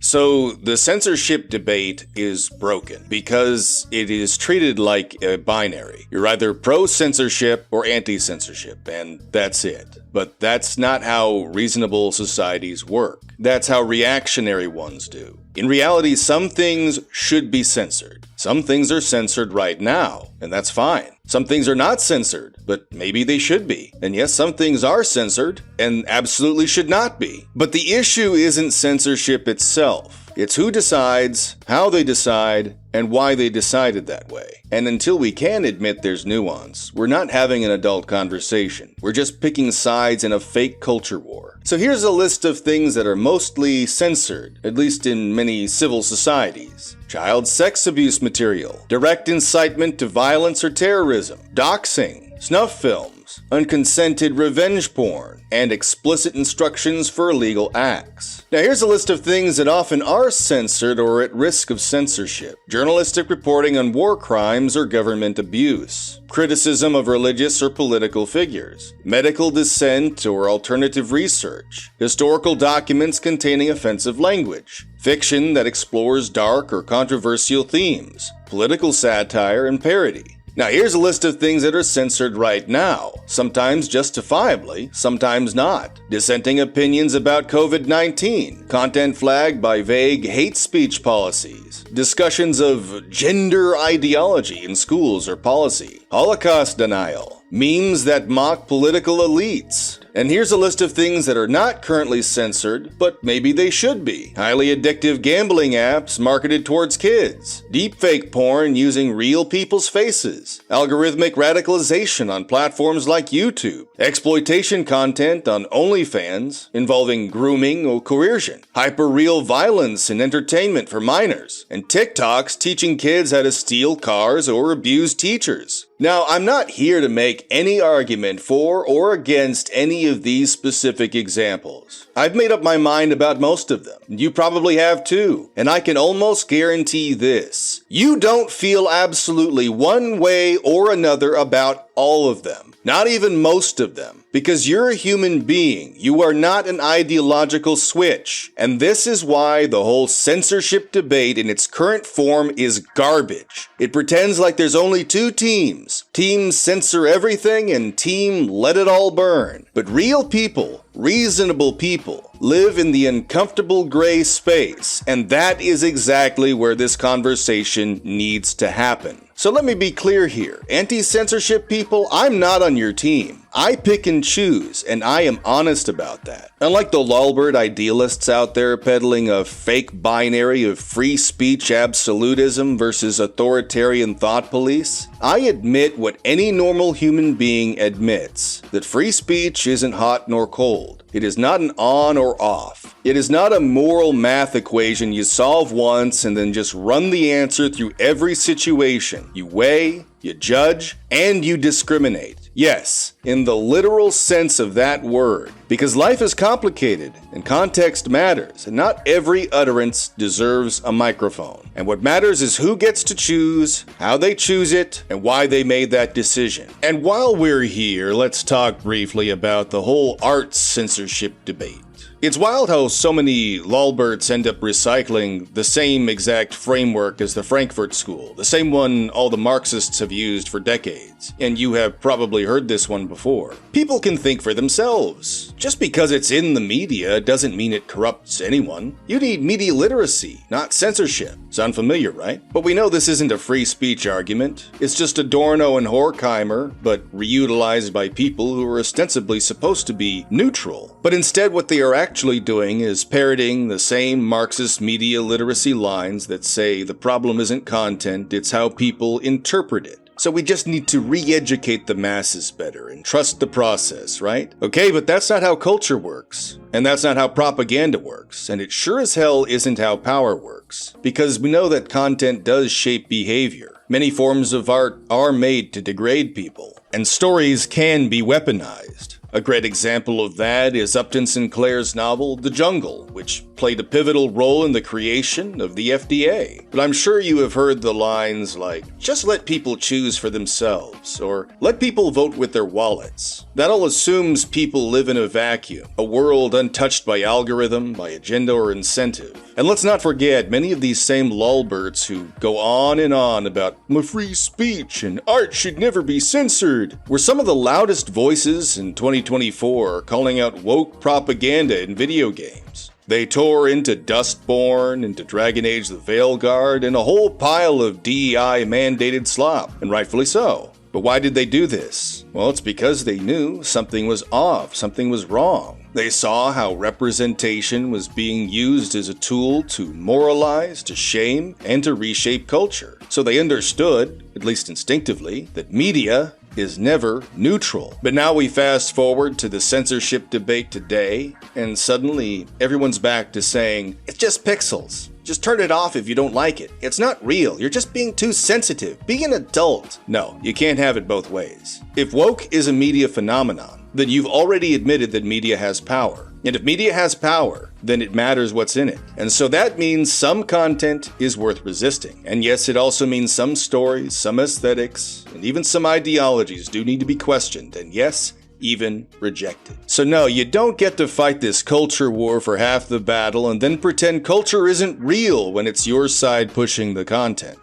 So the censorship debate is broken because it is treated like a binary. You're either pro-censorship or anti-censorship, and that's it. But that's not how reasonable societies work. That's how reactionary ones do. In reality, some things should be censored. Some things are censored right now, and that's fine. Some things are not censored, but maybe they should be. And yes, some things are censored, and absolutely should not be. But the issue isn't censorship itself. It's who decides, how they decide, and why they decided that way. And until we can admit there's nuance, we're not having an adult conversation. We're just picking sides in a fake culture war. So here's a list of things that are mostly censored, at least in many civil societies. Child sex abuse material, direct incitement to violence or terrorism, doxing, snuff films, unconsented revenge porn, and explicit instructions for illegal acts. Now here's a list of things that often are censored or at risk of censorship. Journalistic reporting on war crimes or government abuse. Criticism of religious or political figures. Medical dissent or alternative research. Historical documents containing offensive language. Fiction that explores dark or controversial themes. Political satire and parody. Now here's a list of things that are censored right now, sometimes justifiably, sometimes not. Dissenting opinions about COVID-19, content flagged by vague hate speech policies, discussions of gender ideology in schools or policy, Holocaust denial, memes that mock political elites. And here's a list of things that are not currently censored, but maybe they should be. Highly addictive gambling apps marketed towards kids. Deepfake porn using real people's faces. Algorithmic radicalization on platforms like YouTube. Exploitation content on OnlyFans involving grooming or coercion. Hyper-real violence in entertainment for minors. And TikToks teaching kids how to steal cars or abuse teachers. Now, I'm not here to make any argument for or against any of these specific examples. I've made up my mind about most of them. You probably have too. And I can almost guarantee this. You don't feel absolutely one way or another about all of them. Not even most of them. Because you're a human being. You are not an ideological switch. And this is why the whole censorship debate in its current form is garbage. It pretends like there's only two teams. Team censor everything and team let it all burn. But real people, reasonable people, live in the uncomfortable gray space. And that is exactly where this conversation needs to happen. So let me be clear here. Anti-censorship people, I'm not on your team. I pick and choose, and I am honest about that. Unlike the lolbert idealists out there peddling a fake binary of free speech absolutism versus authoritarian thought police, I admit what any normal human being admits, that free speech isn't hot nor cold. It is not an on or off. It is not a moral math equation you solve once and then just run the answer through every situation. You weigh, you judge, and you discriminate. Yes, in the literal sense of that word. Because life is complicated, and context matters, and not every utterance deserves a microphone. And what matters is who gets to choose, how they choose it, and why they made that decision. And while we're here, let's talk briefly about the whole arts censorship debate. It's wild how so many lolberts end up recycling the same exact framework as the Frankfurt School, the same one all the Marxists have used for decades. And you have probably heard this one before. People can think for themselves. Just because it's in the media doesn't mean it corrupts anyone. You need media literacy, not censorship. Sound familiar, right? But we know this isn't a free speech argument. It's just Adorno and Horkheimer, but reutilized by people who are ostensibly supposed to be neutral. But instead what they are actually doing is parroting the same Marxist media literacy lines that say the problem isn't content, it's how people interpret it. So we just need to re-educate the masses better and trust the process, right? Okay, but that's not how culture works. And that's not how propaganda works. And it sure as hell isn't how power works. Because we know that content does shape behavior. Many forms of art are made to degrade people. And stories can be weaponized. A great example of that is Upton Sinclair's novel, The Jungle, which played a pivotal role in the creation of the FDA. But I'm sure you have heard the lines like, just let people choose for themselves, or let people vote with their wallets. That all assumes people live in a vacuum, a world untouched by algorithm, by agenda or incentive. And let's not forget many of these same lolberts who go on and on about free speech and art should never be censored were some of the loudest voices in 2024 calling out woke propaganda in video games. They tore into Dustborn, into Dragon Age the Veilguard, and a whole pile of DEI-mandated slop, and rightfully so. But why did they do this? Well, it's because they knew something was off, something was wrong. They saw how representation was being used as a tool to moralize, to shame, and to reshape culture. So they understood, at least instinctively, that media is never neutral. But now we fast forward to the censorship debate today, and suddenly everyone's back to saying, it's just pixels. Just turn it off if you don't like it. It's not real. You're just being too sensitive. Be an adult. No, you can't have it both ways. If woke is a media phenomenon, then you've already admitted that media has power. And if media has power, then it matters what's in it. And so that means some content is worth resisting. And yes, it also means some stories, some aesthetics, and even some ideologies do need to be questioned. And yes, even rejected. So no, you don't get to fight this culture war for half the battle and then pretend culture isn't real when it's your side pushing the content.